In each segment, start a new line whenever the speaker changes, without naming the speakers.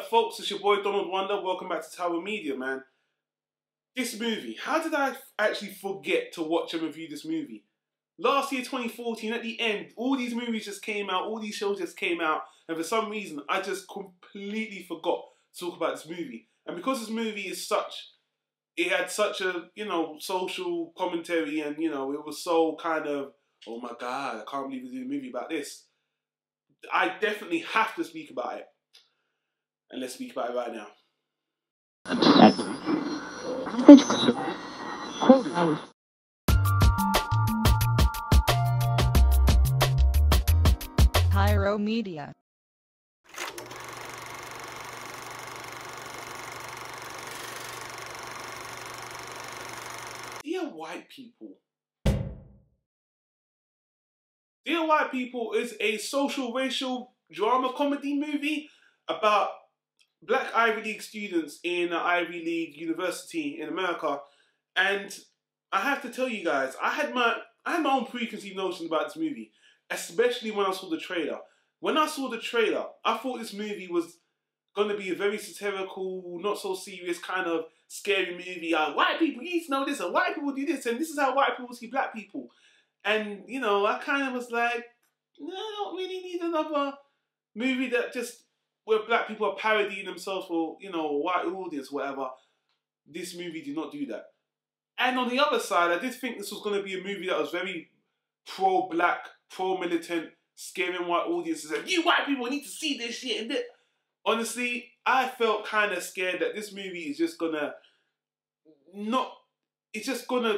up, folks? It's your boy Donald Wonder. Welcome back to Tyro Media, man. This movie, how did I actually forget to watch and review this movie? Last year, 2014, at the end, all these movies just came out, all these shows just came out, and for some reason, I just completely forgot to talk about this movie. And because this movie is it had such a, social commentary, and, it was so kind of, oh my God, I can't believe we're doing a movie about this. I definitely have to speak about it. And let's speak about it right now.
Tyro Media.
Dear White People. Dear White People is a social racial drama comedy movie about Black Ivy League students in an Ivy League university in America. And I have to tell you guys, I had my own preconceived notions about this movie, especially when I saw the trailer. When I saw the trailer, I thought this movie was going to be a very satirical, not so serious kind of scary movie. White people, you need to know this, and white people do this, and this is how white people see black people. And, I kind of was like, no, I don't really need another movie that just, where black people are parodying themselves for, a white audience, whatever. This movie did not do that. And on the other side, I did think this was going to be a movie that was very pro-black, pro-militant, scaring white audiences. And you white people need to see this shit. And this. Honestly, I felt kind of scared that this movie is just going to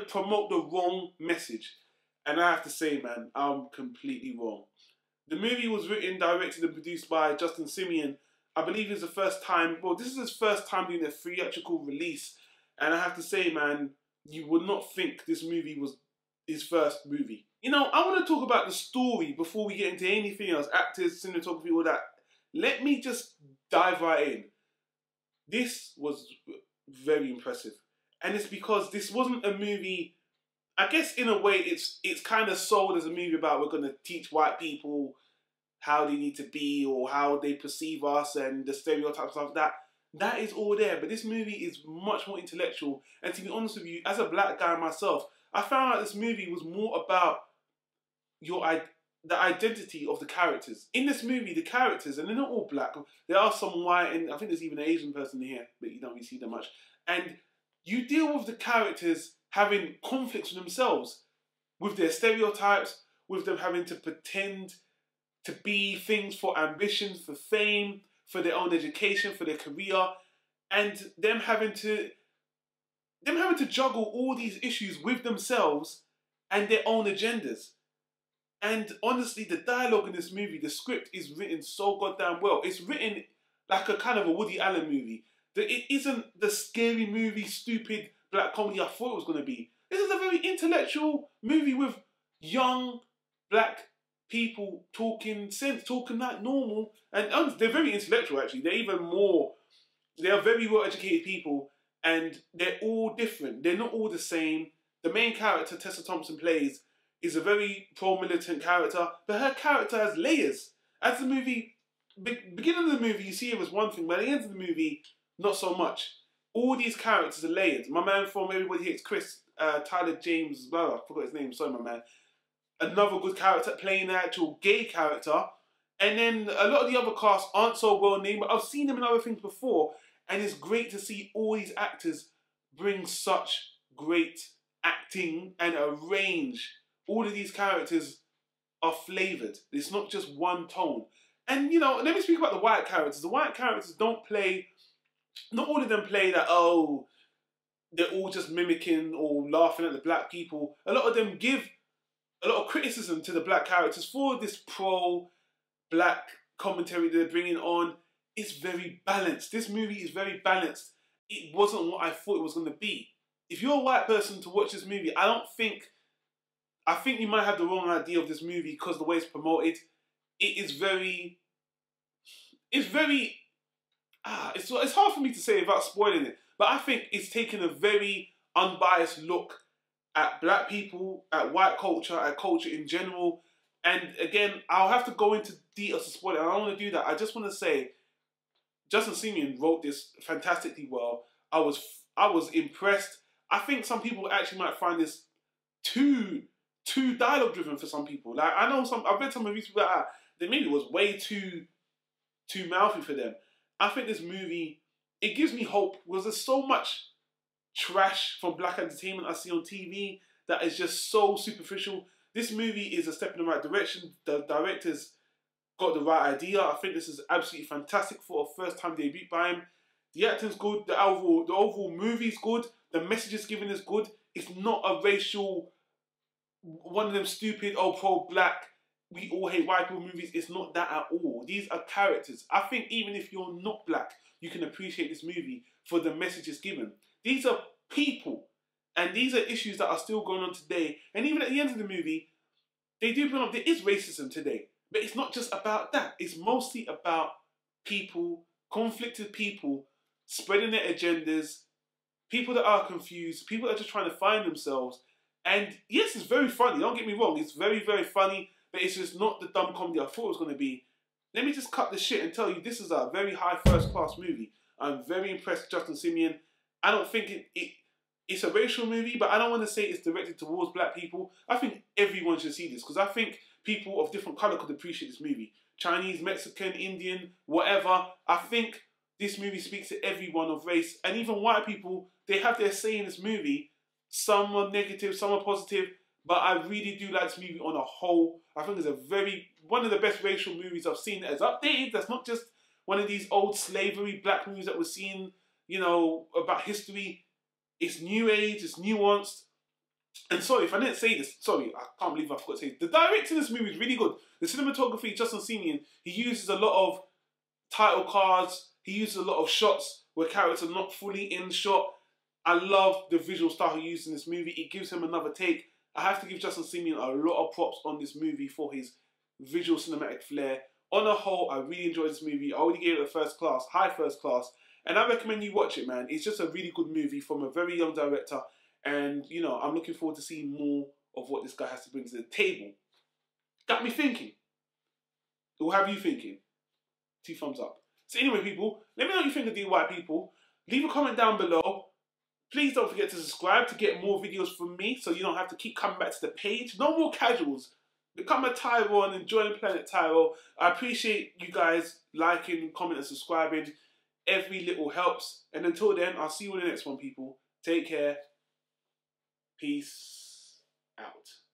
promote the wrong message. And I have to say, man, I'm completely wrong. The movie was written, directed and produced by Justin Simien. I believe it's the first time, this is his first time doing a theatrical release. And I have to say, man, you would not think this movie was his first movie. I want to talk about the story before we get into anything else. Actors, cinematography, all that. Let me just dive right in. This was very impressive. And it's because this wasn't a movie, I guess in a way it's kind of sold as a movie about we're going to teach white people how they need to be or how they perceive us and the stereotypes stuff like that. That is all there, but this movie is much more intellectual. And to be honest with you, as a black guy myself, I found out this movie was more about the identity of the characters. In this movie, the characters, and they're not all black, there are some white, and I think there's even an Asian person here, but you don't really see that much. And you deal with the characters having conflicts with themselves, with their stereotypes, with them having to pretend to be things for ambition, for fame, for their own education, for their career, and them having to juggle all these issues with themselves and their own agendas. And honestly, the dialogue in this movie, the script is written so goddamn well. It's written like a kind of a Woody Allen movie. It isn't the scary movie, stupid black comedy I thought it was going to be. This is a very intellectual movie with young black people talking sense, talking like normal. And they're very intellectual, actually. They are very well-educated people, and they're all different. They're not all the same. The main character Tessa Thompson plays is a very pro-militant character, but her character has layers. As the movie, beginning of the movie, you see her as one thing, but at the end of the movie, not so much. All these characters are layered. My man from Everybody Hates Chris, Tyler James, I forgot his name, sorry my man. Another good character playing an actual gay character. And then a lot of the other casts aren't so well named, but I've seen them in other things before. And it's great to see all these actors bring such great acting and a range. All of these characters are flavoured. It's not just one tone. And, let me speak about the white characters. The white characters don't play, not all of them play that, oh, they're all just mimicking or laughing at the black people. A lot of them give a lot of criticism to the black characters for this pro-black commentary they're bringing on. It's very balanced. This movie is very balanced. It wasn't what I thought it was going to be. If you're a white person to watch this movie, I think you might have the wrong idea of this movie because the way it's promoted. It's hard for me to say without spoiling it, but I think it's taken a very unbiased look at black people, at white culture, at culture in general. And again, I'll have to go into details to spoil it. I don't want to do that. I just want to say Justin Simien wrote this fantastically well. I was impressed. I think some people actually might find this too dialogue driven for some people. Like I know I've read some reviews about the movie was way too mouthy for them. I think this movie, it gives me hope because there's so much trash from black entertainment I see on TV that is just so superficial. This movie is a step in the right direction. The director's got the right idea. I think this is absolutely fantastic for a first time debut by him. The acting's good. The overall movie's good. The message is given is good. It's not a racial, one of them stupid, oh, pro-black, we all hate white people movies. It's not that at all. These are characters. I think even if you're not black, you can appreciate this movie for the messages given. These are people. And these are issues that are still going on today. And even at the end of the movie, they do bring up there is racism today. But it's not just about that. It's mostly about people, conflicted people, spreading their agendas, people that are confused, people that are just trying to find themselves. And yes, it's very funny. Don't get me wrong. It's very, very funny. But it's just not the dumb comedy I thought it was going to be. Let me just cut the shit and tell you this is a very high first-class movie. I'm very impressed with Justin Simien. I don't think it's a racial movie, but I don't want to say it's directed towards black people. I think everyone should see this because I think people of different colour could appreciate this movie. Chinese, Mexican, Indian, whatever. I think this movie speaks to everyone of race. And even white people, they have their say in this movie. Some are negative, some are positive. But I really do like this movie on a whole. I think it's one of the best racial movies I've seen that is updated. That's not just one of these old slavery black movies that we're seeing, you know, about history. It's new age, it's nuanced. And sorry, if I didn't say this, sorry, I can't believe I forgot to say this. The directing in this movie is really good. The cinematography, Justin Simien, he uses a lot of title cards. He uses a lot of shots where characters are not fully in shot. I love the visual style he used in this movie. It gives him another take. I have to give Justin Simien a lot of props on this movie for his visual cinematic flair. On a whole, I really enjoyed this movie. I already gave it a first class, high first class. And I recommend you watch it, man. It's just a really good movie from a very young director. And, you know, I'm looking forward to seeing more of what this guy has to bring to the table. Got me thinking. Or have you thinking? 2 thumbs up. So anyway, people, let me know what you think of the white people. Leave a comment down below. Please don't forget to subscribe to get more videos from me so you don't have to keep coming back to the page. No more casuals. Become a Tyro and enjoy the planet Tyro. I appreciate you guys liking, commenting, and subscribing. Every little helps. And until then, I'll see you in the next one, people. Take care. Peace out.